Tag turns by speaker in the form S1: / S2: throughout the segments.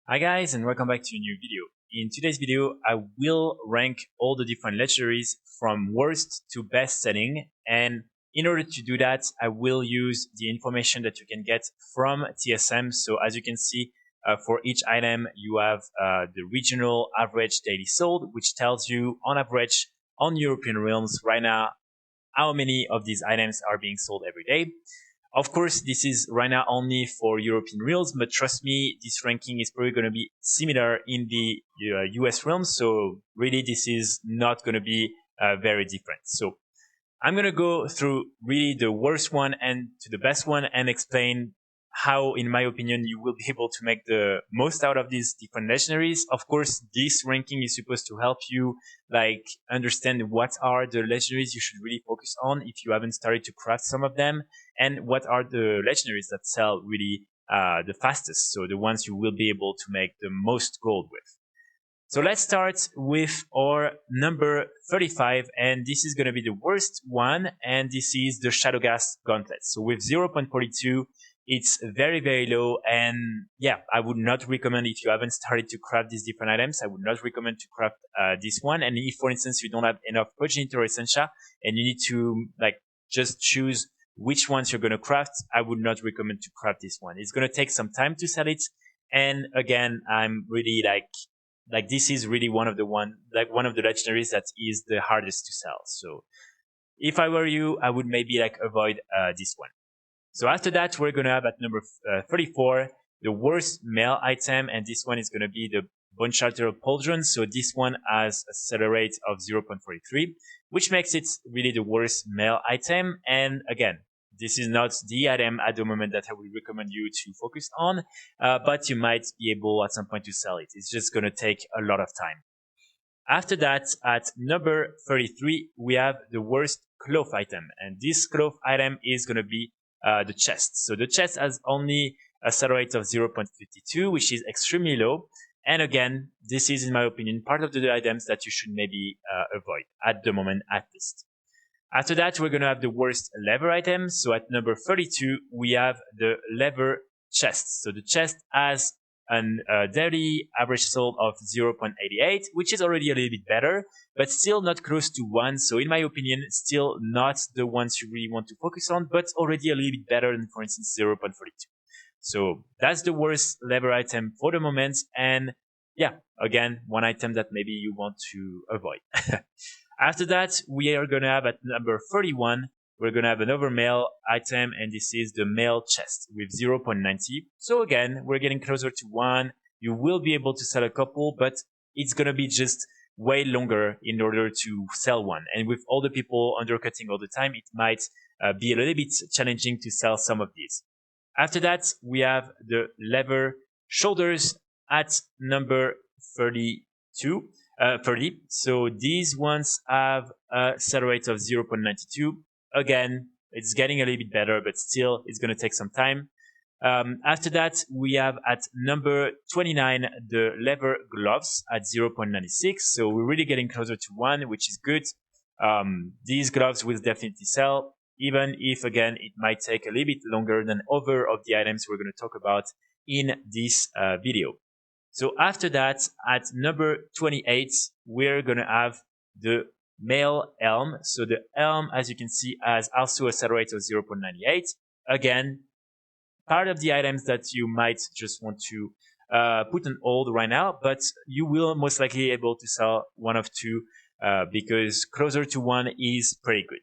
S1: Hi guys, and welcome back to a new video. In today's video, I will rank all the different legendaries from worst to best setting, and in order to do that, I will use the information that you can get from TSM. So as you can see, for each item, you have the regional average daily sold, which tells you on average on European realms right now how many of these items are being sold every day. Of course, this is right now only for European realms, but trust me, this ranking is probably going to be similar in the US realms. So really, this is not going to be very different. So I'm going to go through really the worst one and to the best one and explain how, in my opinion, you will be able to make the most out of these different legendaries. Of course, this ranking is supposed to help you understand what are the legendaries you should really focus on if you haven't started to craft some of them, and what are the legendaries that sell really the fastest. So the ones you will be able to make the most gold with. So let's start with our number 35, and this is going to be the worst one, and this is the Shadowgas Gauntlet. So with 0.42, it's very, very low, and yeah, I would not recommend if you haven't started to craft these different items, I would not recommend to craft this one. And if, for instance, you don't have enough progenitor essentia, and you need to just choose which ones you're going to craft, I would not recommend to craft this one. It's going to take some time to sell it, and again, I'm really this is really one of the legendaries that is the hardest to sell. So if I were you, I would maybe avoid this one. So after that, we're gonna have at number 34 the worst male item, and this one is gonna be the Bone Shelter Pauldron. So this one has a seller rate of 0.43, which makes it really the worst male item. And again, this is not the item at the moment that I would recommend you to focus on, but you might be able at some point to sell it. It's just going to take a lot of time. After that, at number 33, we have the worst cloth item. And this cloth item is going to be the chest. So the chest has only a seller rate of 0.52, which is extremely low. And again, this is, in my opinion, part of the items that you should maybe avoid at the moment, at least. After that, we're going to have the worst lever items. So at number 32, we have the lever chest. So the chest has a daily average sold of 0.88, which is already a little bit better, but still not close to 1. So in my opinion, still not the ones you really want to focus on, but already a little bit better than, for instance, 0.42. So that's the worst lever item for the moment. And yeah, again, one item that maybe you want to avoid. After that, we are going to have at number 31, we're going to have another male item, and this is the male chest with 0.90. So again, we're getting closer to 1. You will be able to sell a couple, but it's going to be just way longer in order to sell one. And with all the people undercutting all the time, it might be a little bit challenging to sell some of these. After that, we have the lever shoulders at number 32. 30. So these ones have a seller rate of 0.92. Again, it's getting a little bit better, but still it's going to take some time. After that, we have at number 29, the leather gloves at 0.96. So we're really getting closer to 1, which is good. These gloves will definitely sell, even if, again, it might take a little bit longer than other of the items we're going to talk about in this video. So after that, at number 28, we're going to have the male Helm. So the Helm, as you can see, has also a seller rate of 0.98. Again, part of the items that you might just want to put on hold right now, but you will most likely be able to sell one of two because closer to 1 is pretty good.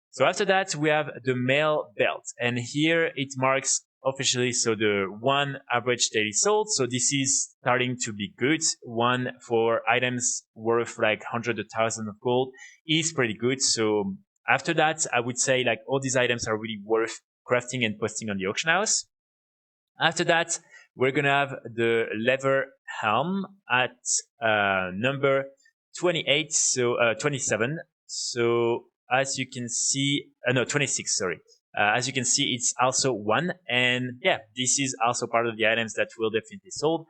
S1: So after that, we have the male belt, and here it marks officially, so the 1 average daily sold. So this is starting to be good. 1 for items worth like 100,000 of gold is pretty good. So after that, I would say all these items are really worth crafting and posting on the auction house. After that, we're going to have the leather helm at number 28, so 27. So as you can see, no, 26, sorry. As you can see, it's also 1. And yeah, this is also part of the items that will definitely sell.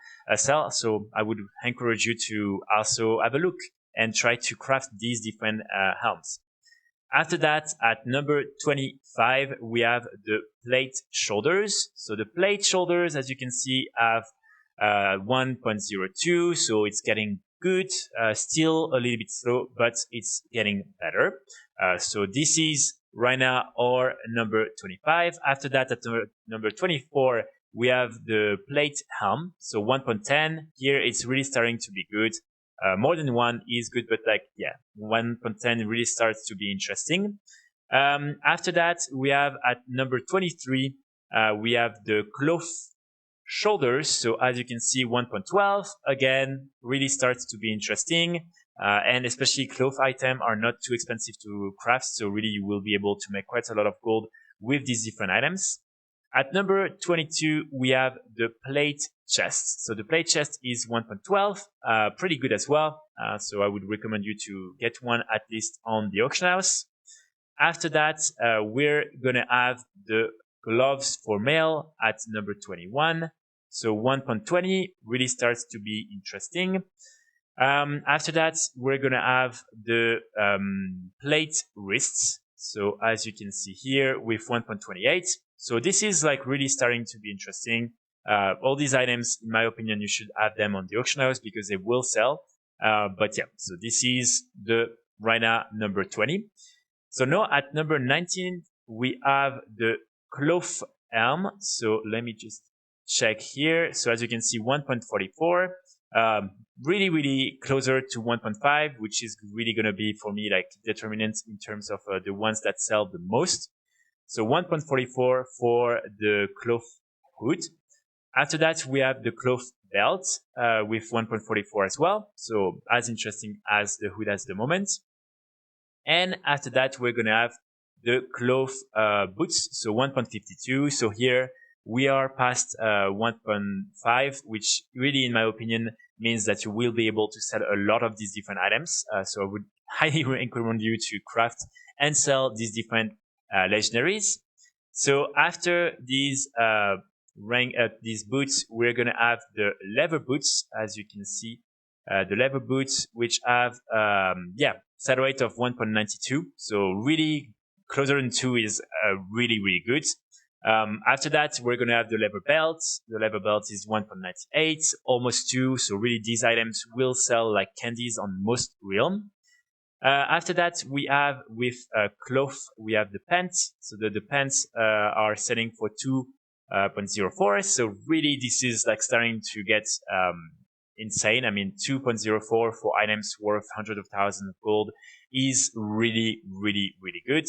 S1: So I would encourage you to also have a look and try to craft these different helms. After that, at number 25, we have the plate shoulders. So the plate shoulders, as you can see, have 1.02, so it's getting good, still a little bit slow, but it's getting better. So this is right now our number 25. After that, at number 24, we have the plate Helm. So 1.10 here, it's really starting to be good. More than 1 is good, but like, yeah, 1.10 really starts to be interesting. After that, we have at number 23, we have the cloth Shoulders. So as you can see, 1.12 again really starts to be interesting, and especially cloth items are not too expensive to craft, so really you will be able to make quite a lot of gold with these different items. At number 22, we have the plate chest. So the plate chest is 1.12, pretty good as well. So I would recommend you to get one at least on the auction house. After that, we're gonna have the gloves for male at number 21. So 1.20 really starts to be interesting. After that, we're gonna have the plate wrists. So as you can see here with 1.28. So this is like really starting to be interesting. All these items, in my opinion, you should have them on the auction house because they will sell. But yeah, so this is the right now number 20. So now at number 19, we have the cloth Helm. So let me just check here. So as you can see, 1.44, really, really closer to 1.5, which is really going to be for me like determinant in terms of the ones that sell the most. So 1.44 for the cloth hood. After that, we have the cloth belt with 1.44 as well. So as interesting as the hood at the moment. And after that, we're going to have the cloth boots. So 1.52. So here we are past 1.5, which really, in my opinion, means that you will be able to sell a lot of these different items. So I would highly recommend you to craft and sell these different legendaries. So after these these boots, we're going to have the leather boots, as you can see. The leather boots, which have, set rate of 1.92. So really closer than 2 is really, really good. After that, we're going to have the leather belt. The leather belt is 1.98, almost 2. So really these items will sell like candies on most realm. After that, we have with cloth, we have the pants. So the pants are selling for 2.04. So really this is like starting to get insane. I mean, 2.04 for items worth hundreds of thousands of gold is really, really, really good.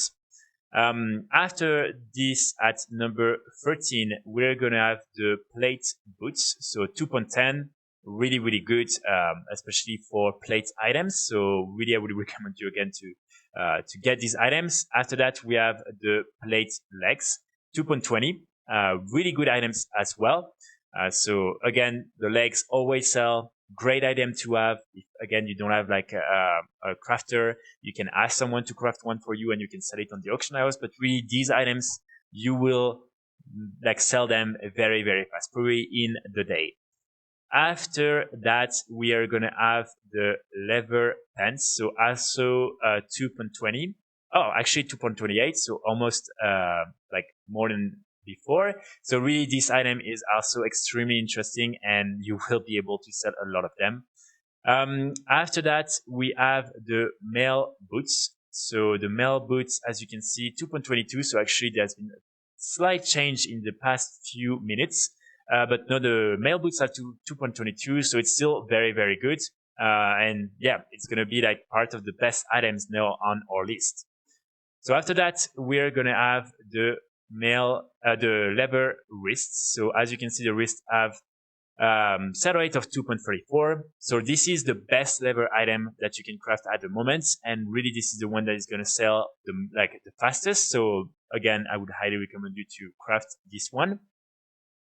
S1: After this, at number 13, we're going to have the plate boots. So 2.10, really, really good, especially for plate items. So really, I would recommend you again to get these items. After that, we have the plate legs, 2.20, really good items as well. So again, the legs always sell. Great item to have. If again you don't have like a crafter, you can ask someone to craft one for you, and you can sell it on the auction house. But really, these items you will like sell them very, very fast, probably in the day. After that, we are gonna have the leather pants. So also 2.20. Oh, actually 2.28. So almost like more than before. So really this item is also extremely interesting, and you will be able to sell a lot of them. After that, we have the male boots. So the male boots, as you can see, 2.22. So actually there's been a slight change in the past few minutes. But no, the male boots are 2.22. So it's still very, very good. And yeah, it's going to be like part of the best items now on our list. So after that, we're going to have the the leather wrists. So as you can see, the wrists have set rate of 2.34. So this is the best leather item that you can craft at the moment, and really this is the one that is going to sell the fastest. So again, I would highly recommend you to craft this one.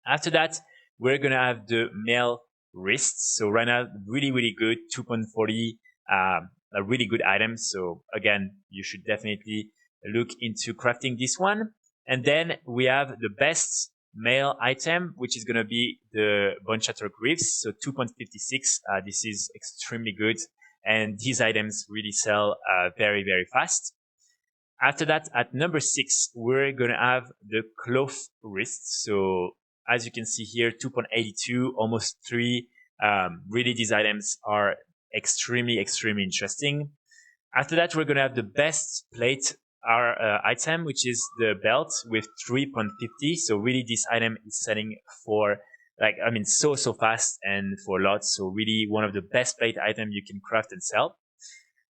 S1: After that, we're going to have the male wrists. So right now, really, really good, 2.40, a really good item. So again, you should definitely look into crafting this one. And then we have the best male item, which is going to be the Bone Shatter Greaves. So 2.56. This is extremely good. And these items really sell very, very fast. After that, at number 6, we're going to have the cloth wrists. So As you can see here, 2.82, almost 3. Really, these items are extremely interesting. After that, we're going to have the best plate item, which is the belt with 3.50. So really, this item is selling for so fast and for lots. So really, one of the best plate items you can craft and sell.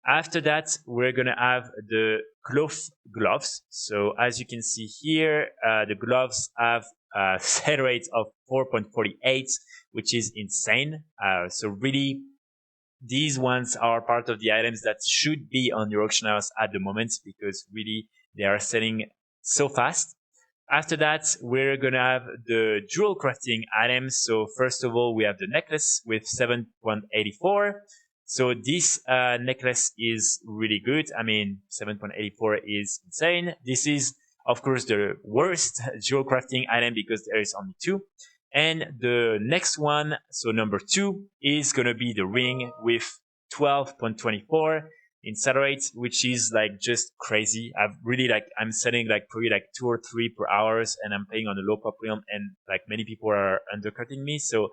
S1: After that, we're going to have the cloth gloves. So as you can see here, the gloves have a sell rate of 4.48, which is insane. So really, these ones are part of the items that should be on your auction house at the moment, because really they are selling so fast. After that, we're going to have the jewel crafting items. So first of all, we have the necklace with 7.84. So this necklace is really good. I mean, 7.84 is insane. This is, of course, the worst jewel crafting item because there is only 2. And the next one, so number 2, is going to be the ring with 12.24 in sell rate, which is like just crazy. I'm selling like probably like 2 or 3 per hours, and I'm playing on a low pop realm, and like many people are undercutting me. So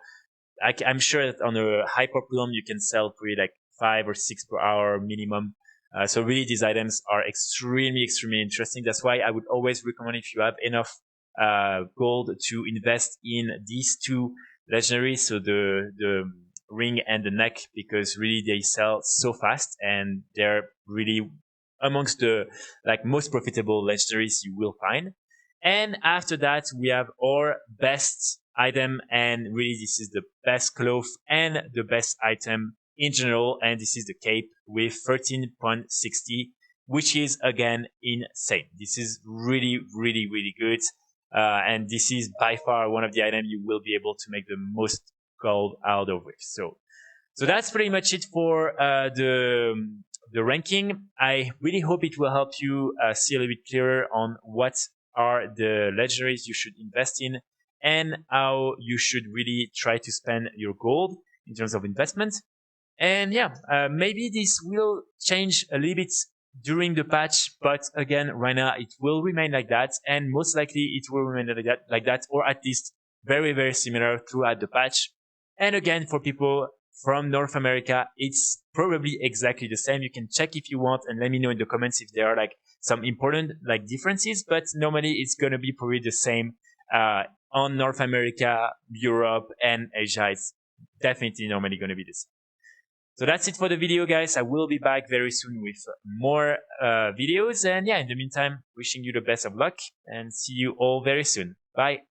S1: I'm sure that on a high pop realm, you can sell probably like 5 or 6 per hour minimum. So really, these items are extremely interesting. That's why I would always recommend, if you have enough gold, to invest in these 2 legendaries, so the ring and the neck, because really they sell so fast and they're really amongst the most profitable legendaries you will find. And after that, we have our best item, and really this is the best cloth and the best item in general, and this is the cape with 13.60, which is again insane. This is really good, and this is by far one of the items you will be able to make the most gold out of it. So that's pretty much it for the ranking. I really hope it will help you see a little bit clearer on what are the legendaries you should invest in and how you should really try to spend your gold in terms of investment. And yeah, maybe this will change a little bit during the patch, but again, right now it will remain like that, and most likely it will remain like that, or at least very similar throughout the patch. And again, for people from North America, it's probably exactly the same. You can check if you want and let me know in the comments if there are like some important differences, but normally it's going to be probably the same on North America, Europe, and Asia. It's definitely normally going to be the same. So that's it for the video, guys. I will be back very soon with more videos. And yeah, in the meantime, wishing you the best of luck and see you all very soon. Bye.